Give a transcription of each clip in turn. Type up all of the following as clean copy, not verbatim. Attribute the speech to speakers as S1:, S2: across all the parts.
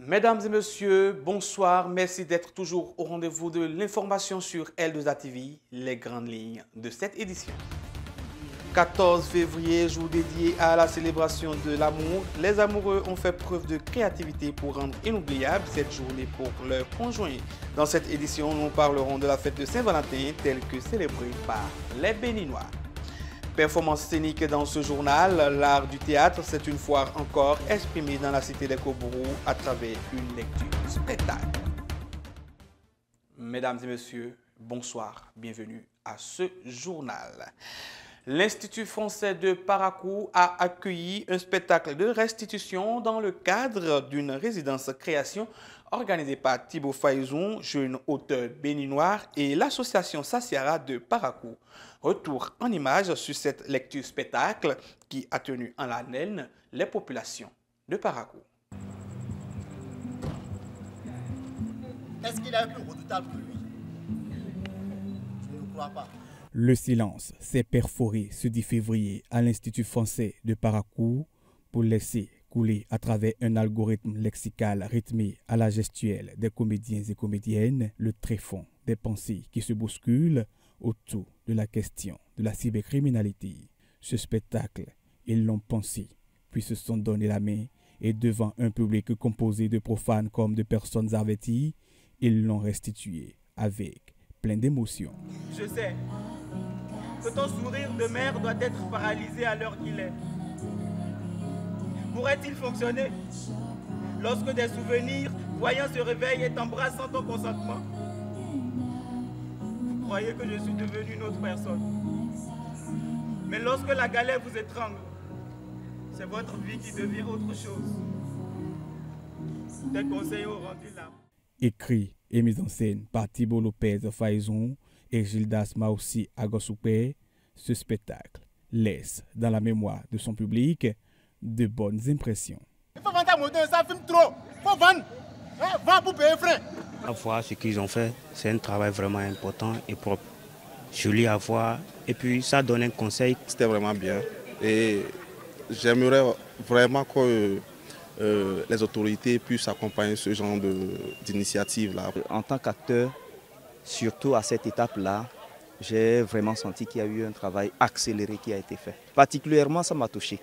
S1: Mesdames et messieurs, bonsoir. Merci d'être toujours au rendez-vous de l'information sur L2A TV, les grandes lignes de cette édition. 14 février, jour dédié à la célébration de l'amour, les amoureux ont fait preuve de créativité pour rendre inoubliable cette journée pour leurs conjoints. Dans cette édition, nous parlerons de la fête de Saint-Valentin telle que célébrée par les Béninois. Performance scénique dans ce journal, l'art du théâtre s'est une fois encore exprimé dans la cité des Cobourou à travers une lecture spectacle. Mesdames et messieurs, bonsoir, bienvenue à ce journal. L'Institut français de Parakou a accueilli un spectacle de restitution dans le cadre d'une résidence création organisée par Thibaut Faïzoun, jeune auteur béninois, et l'association Sassiara de Parakou. Retour en images sur cette lecture spectacle qui a tenu en haleine les populations de Parakou.
S2: Est-ce qu'il a un plus redoutable que lui? Je ne crois pas.
S3: Le silence s'est perforé ce 10 février à l'Institut français de Parakou pour laisser couler à travers un algorithme lexical rythmé à la gestuelle des comédiens et comédiennes le tréfonds des pensées qui se bousculent autour de la question de la cybercriminalité. Ce spectacle, ils l'ont pensé, puis se sont donné la main et devant un public composé de profanes comme de personnes averties, ils l'ont restitué avec plein d'émotions.
S4: Je sais que ton sourire de mère doit être paralysé à l'heure qu'il est. Pourrait-il fonctionner lorsque des souvenirs voyants se réveillent et t'embrassent sans ton consentement? Vous croyez que je suis devenu une autre personne. Mais lorsque la galère vous étrangle, c'est votre vie qui devient autre chose. Des conseils ont rendu l'âme.
S3: Écrit et mis en scène par Thibaut Lopez Faïzoun et Gildas Maussi Agosoupé, ce spectacle laisse dans la mémoire de son public de bonnes impressions.
S2: Il faut vendre ta moto, ça filme trop. Il faut vendre. Vends pour payer frais.
S5: À voir ce qu'ils ont fait, c'est un travail vraiment important et propre. Joli à voir et puis ça donne un conseil.
S6: C'était vraiment bien et j'aimerais vraiment que les autorités puissent accompagner ce genre d'initiative-là.
S7: En tant qu'acteur, surtout à cette étape-là, j'ai vraiment senti qu'il y a eu un travail accéléré qui a été fait. Particulièrement, ça m'a touché.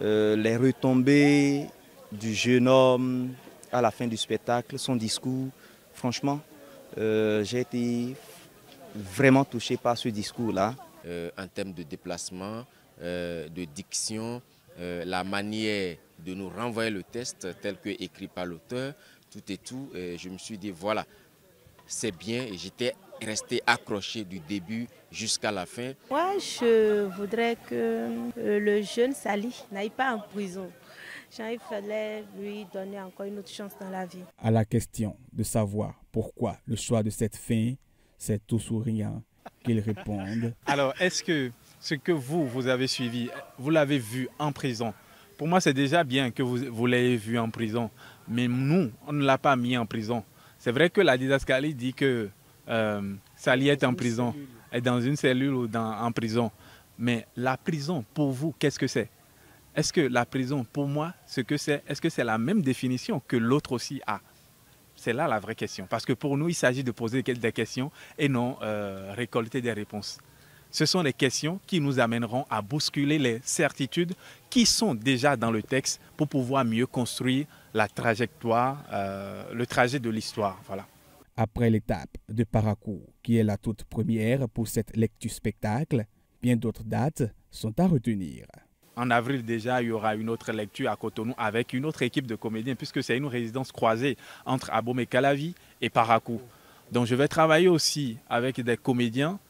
S7: Les retombées du jeune homme à la fin du spectacle, son discours, franchement, j'ai été vraiment touché par ce discours-là.
S8: En termes de déplacement, de diction, la manière de nous renvoyer le texte tel que écrit par l'auteur, tout et tout, je me suis dit voilà, c'est bien et j'étais resté accroché du début jusqu'à la fin.
S9: Moi, je voudrais que le jeune Sali n'aille pas en prison. Il fallait lui donner encore une autre chance dans la vie.
S3: À la question de savoir pourquoi le choix de cette fin, c'est tout souriant qu'ils répondent.
S10: Alors, est-ce que ce que vous avez suivi, vous l'avez vu en prison? Pour moi, c'est déjà bien que vous l'ayez vu en prison. Mais nous, on ne l'a pas mis en prison. C'est vrai que la didascalie dit que Sali est en prison, est dans une cellule ou en prison. Mais la prison, pour vous, qu'est-ce que c'est? Est-ce que la prison, pour moi, ce que c'est, est-ce que c'est la même définition que l'autre aussi a? C'est là la vraie question. Parce que pour nous, il s'agit de poser des questions et non récolter des réponses. Ce sont des questions qui nous amèneront à bousculer les certitudes qui sont déjà dans le texte pour pouvoir mieux construire la trajectoire, le trajet de l'histoire. Voilà.
S3: Après l'étape de Parakou, qui est la toute première pour cette lecture spectacle, bien d'autres dates sont à retenir.
S10: En avril déjà, il y aura une autre lecture à Cotonou avec une autre équipe de comédiens puisque c'est une résidence croisée entre Abomey-Calavi et Parakou. Donc je vais travailler aussi avec des comédiens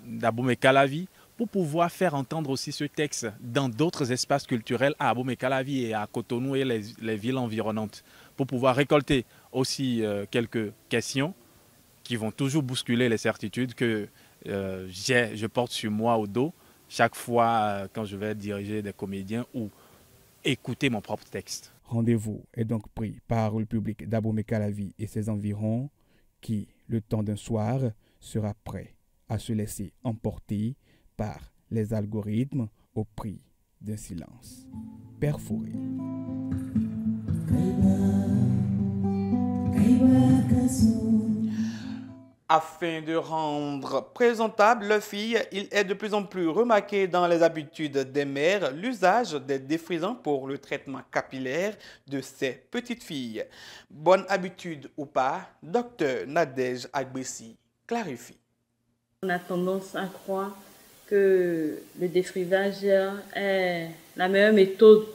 S10: d'Abomey-Calavi pour pouvoir faire entendre aussi ce texte dans d'autres espaces culturels à Abomey-Calavi et à Cotonou et les villes environnantes pour pouvoir récolter aussi quelques questions qui vont toujours bousculer les certitudes que je porte sur moi au dos chaque fois quand je vais diriger des comédiens ou écouter mon propre texte.
S3: Rendez-vous est donc pris par le public d'Abomey-Calavi et ses environs qui, le temps d'un soir, sera prêt à se laisser emporter par les algorithmes au prix d'un silence perforé.
S1: Afin de rendre présentable leur fille, il est de plus en plus remarqué dans les habitudes des mères l'usage des défrisants pour le traitement capillaire de ces petites filles. Bonne habitude ou pas, Dr Nadège Agbessi clarifie.
S11: On a tendance à croire que le défrisage est la meilleure méthode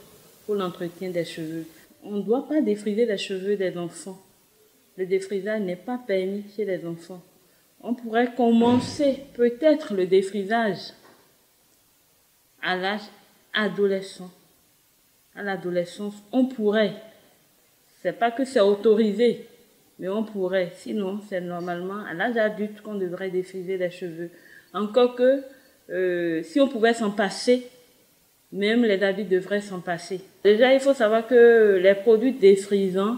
S11: pour l'entretien des cheveux. On ne doit pas défriser les cheveux des enfants. Le défrisage n'est pas permis chez les enfants. On pourrait commencer peut-être le défrisage à l'âge adolescent. À l'adolescence, on pourrait. C'est pas que c'est autorisé, mais on pourrait. Sinon, c'est normalement à l'âge adulte qu'on devrait défriser les cheveux. Encore que, si on pouvait s'en passer, même les adultes devraient s'en passer. Déjà, il faut savoir que les produits défrisants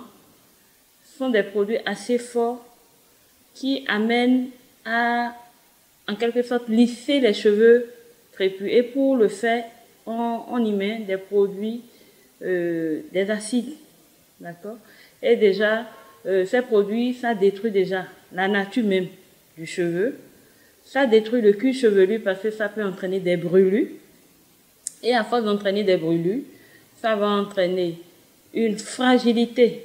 S11: sont des produits assez forts qui amènent à, en quelque sorte, lisser les cheveux crépus. Et pour le faire, on y met des produits, des acides, d'accord? Et déjà, ces produits, ça détruit déjà la nature même du cheveu. Ça détruit le cuir chevelu parce que ça peut entraîner des brûlures. Et à force d'entraîner des brûlures, ça va entraîner une fragilité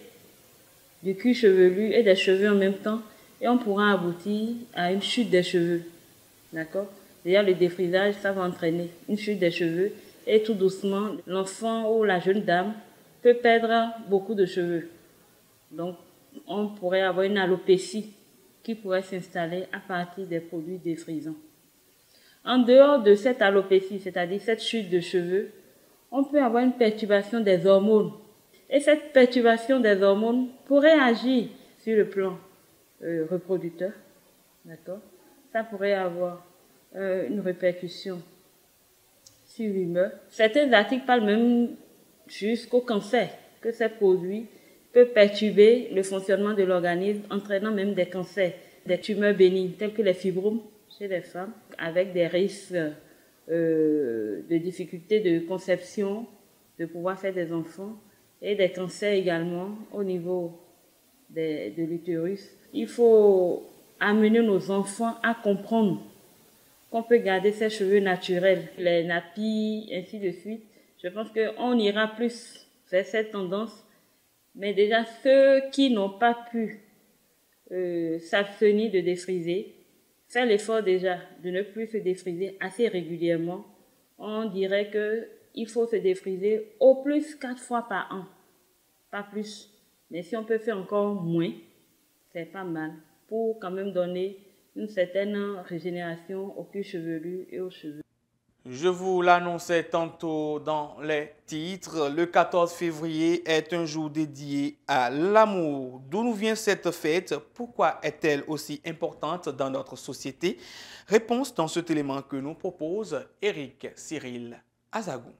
S11: du cuir chevelu et des cheveux en même temps. Et on pourra aboutir à une chute des cheveux. D'accord? D'ailleurs, le défrisage, ça va entraîner une chute des cheveux. Et tout doucement, l'enfant ou la jeune dame peut perdre beaucoup de cheveux. Donc, on pourrait avoir une alopécie qui pourrait s'installer à partir des produits défrisants. En dehors de cette alopécie, c'est-à-dire cette chute de cheveux, on peut avoir une perturbation des hormones. Et cette perturbation des hormones pourrait agir sur le plan reproducteur. D'accord? Ça pourrait avoir une répercussion sur l'humeur. Certains articles parlent même jusqu'au cancer, que ces produits peuvent perturber le fonctionnement de l'organisme, entraînant même des cancers, des tumeurs bénignes, telles que les fibromes chez les femmes, avec des risques de difficultés de conception, de pouvoir faire des enfants, et des cancers également au niveau de l'utérus. Il faut amener nos enfants à comprendre qu'on peut garder ses cheveux naturels, les nappies, ainsi de suite. Je pense qu'on ira plus vers cette tendance. Mais déjà, ceux qui n'ont pas pu s'abstenir de défriser, faire l'effort déjà de ne plus se défriser assez régulièrement, on dirait qu'il faut se défriser au plus 4 fois par an, pas plus. Mais si on peut faire encore moins, c'est pas mal, pour quand même donner une certaine régénération au cuir chevelu et aux cheveux.
S1: Je vous l'annonçais tantôt dans les titres, le 14 février est un jour dédié à l'amour. D'où nous vient cette fête? Pourquoi est-elle aussi importante dans notre société? Réponse dans cet élément que nous propose Eric Cyril Azagou.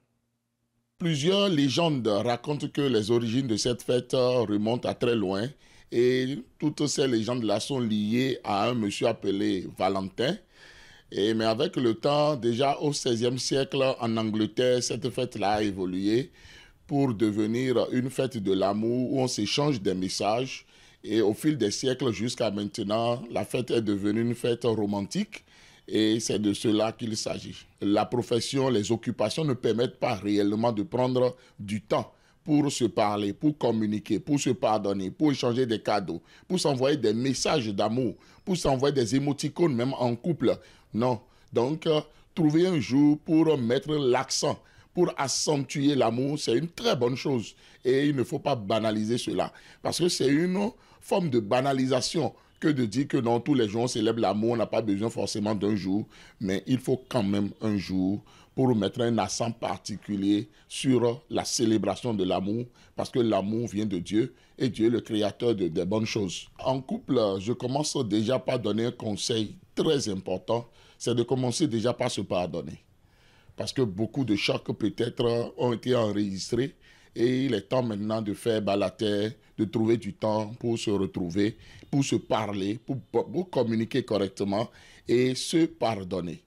S12: Plusieurs légendes racontent que les origines de cette fête remontent à très loin et toutes ces légendes-là sont liées à un monsieur appelé Valentin. Mais avec le temps, déjà au XVIe siècle, en Angleterre, cette fête-là a évolué pour devenir une fête de l'amour où on s'échange des messages. Et au fil des siècles jusqu'à maintenant, la fête est devenue une fête romantique et c'est de cela qu'il s'agit. La profession, les occupations ne permettent pas réellement de prendre du temps pour se parler, pour communiquer, pour se pardonner, pour échanger des cadeaux, pour s'envoyer des messages d'amour, pour s'envoyer des émoticônes même en couple. Non. Donc, trouver un jour pour mettre l'accent, pour accentuer l'amour, c'est une très bonne chose. Et il ne faut pas banaliser cela. Parce que c'est une forme de banalisation que de dire que non, tous les jours on célèbre l'amour, on n'a pas besoin forcément d'un jour. Mais il faut quand même un jour pour mettre un accent particulier sur la célébration de l'amour. Parce que l'amour vient de Dieu et Dieu est le créateur des bonnes choses. En couple, je commence déjà par donner un conseil très important. C'est de commencer déjà par se pardonner. Parce que beaucoup de chocs peut-être ont été enregistrés et il est temps maintenant de faire balater, de trouver du temps pour se retrouver, pour se parler, pour communiquer correctement et se pardonner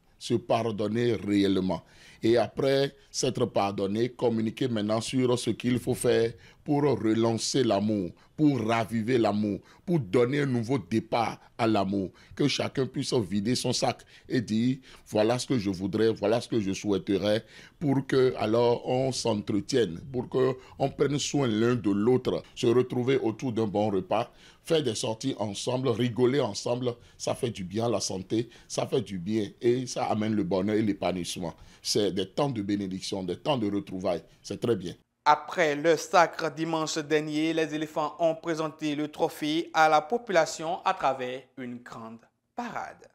S12: réellement. Et après s'être pardonné, communiquer maintenant sur ce qu'il faut faire pour relancer l'amour, pour raviver l'amour, pour donner un nouveau départ à l'amour. Que chacun puisse vider son sac et dire, voilà ce que je voudrais, voilà ce que je souhaiterais, pour que alors on s'entretienne, pour qu'on prenne soin l'un de l'autre, se retrouver autour d'un bon repas, faire des sorties ensemble, rigoler ensemble, ça fait du bien à la santé, ça fait du bien et ça amène le bonheur et l'épanouissement. C'est des temps de bénédiction, des temps de retrouvailles, c'est très bien.
S1: Après le sacre dimanche dernier, les éléphants ont présenté le trophée à la population à travers une grande parade.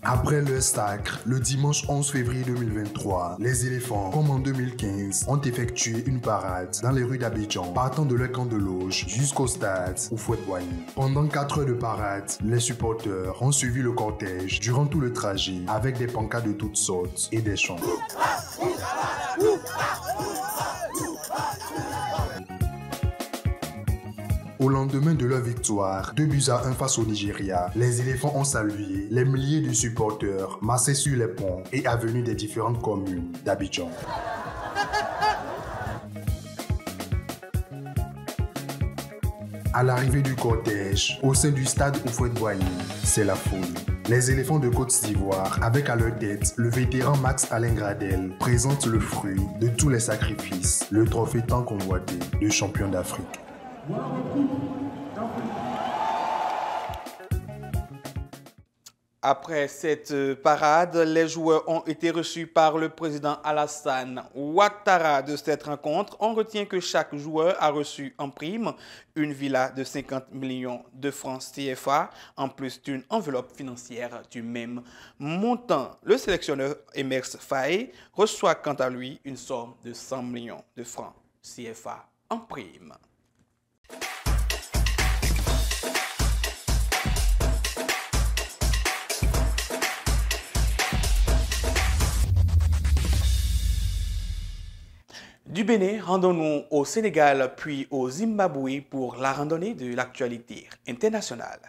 S13: Après le sacre, le dimanche 11 février 2023, les éléphants, comme en 2015, ont effectué une parade dans les rues d'Abidjan, partant de leur camp de loge jusqu'au stade Houphouët-Boigny. Pendant 4 heures de parade, les supporters ont suivi le cortège durant tout le trajet avec des pancartes de toutes sortes et des chants. Au lendemain de leur victoire, 2-1 face au Nigeria, les éléphants ont salué les milliers de supporters massés sur les ponts et avenues des différentes communes d'Abidjan. À l'arrivée du cortège, au sein du stade Houphouët-Boigny, c'est la foule. Les éléphants de Côte d'Ivoire, avec à leur tête le vétéran Max Alain Gradel, présentent le fruit de tous les sacrifices, le trophée tant convoité de champion d'Afrique.
S1: Après cette parade, les joueurs ont été reçus par le président Alassane Ouattara. De cette rencontre, on retient que chaque joueur a reçu en prime une villa de 50 millions de francs CFA, en plus d'une enveloppe financière du même montant. Le sélectionneur Emers Faye reçoit quant à lui une somme de 100 millions de francs CFA en prime. Du Bénin, rendons-nous au Sénégal puis au Zimbabwe pour la randonnée de l'actualité internationale.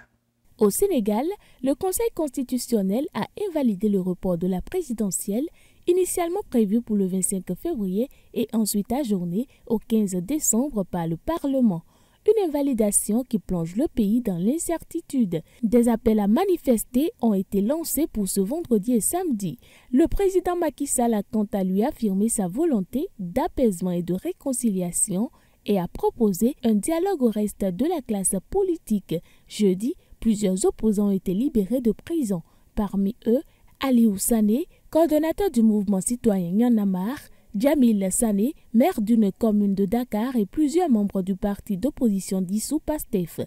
S14: Au Sénégal, le Conseil constitutionnel a invalidé le report de la présidentielle initialement prévu pour le 25 février et ensuite ajourné au 15 décembre par le Parlement. Une invalidation qui plonge le pays dans l'incertitude. Des appels à manifester ont été lancés pour ce vendredi et samedi. Le président Macky Sall a quant à lui affirmé sa volonté d'apaisement et de réconciliation et a proposé un dialogue au reste de la classe politique. Jeudi, plusieurs opposants ont été libérés de prison. Parmi eux, Aliou Sané, coordonnateur du mouvement citoyen Y'en a marre, Jamil Sané, maire d'une commune de Dakar et plusieurs membres du parti d'opposition dissous PASTEF.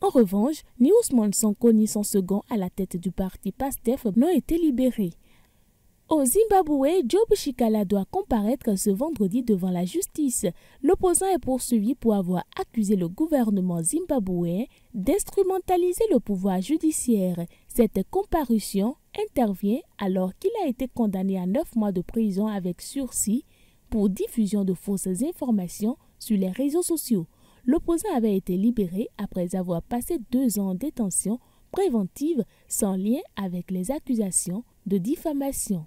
S14: En revanche, ni Ousmane Sonko ni son second à la tête du parti PASTEF n'ont été libérés. Au Zimbabwe, Job Chikala doit comparaître ce vendredi devant la justice. L'opposant est poursuivi pour avoir accusé le gouvernement zimbabwéen d'instrumentaliser le pouvoir judiciaire. Cette comparution intervient alors qu'il a été condamné à 9 mois de prison avec sursis pour diffusion de fausses informations sur les réseaux sociaux. L'opposant avait été libéré après avoir passé 2 ans en détention préventive sans lien avec les accusations de diffamation.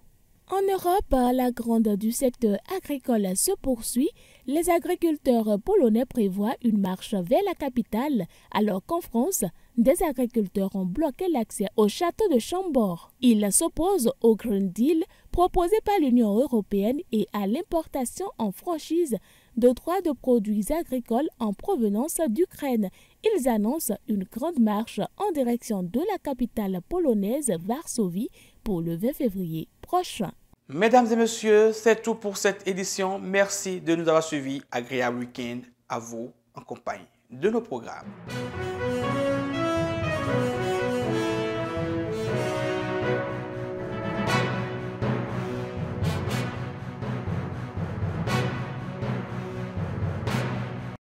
S14: En Europe, la gronde du secteur agricole se poursuit. Les agriculteurs polonais prévoient une marche vers la capitale, alors qu'en France, des agriculteurs ont bloqué l'accès au château de Chambord. Ils s'opposent au Green Deal proposé par l'Union européenne et à l'importation en franchise de droits de produits agricoles en provenance d'Ukraine. Ils annoncent une grande marche en direction de la capitale polonaise, Varsovie, pour le 20 février prochain.
S1: Mesdames et messieurs, c'est tout pour cette édition. Merci de nous avoir suivis. Agréable week-end à vous en compagnie de nos programmes.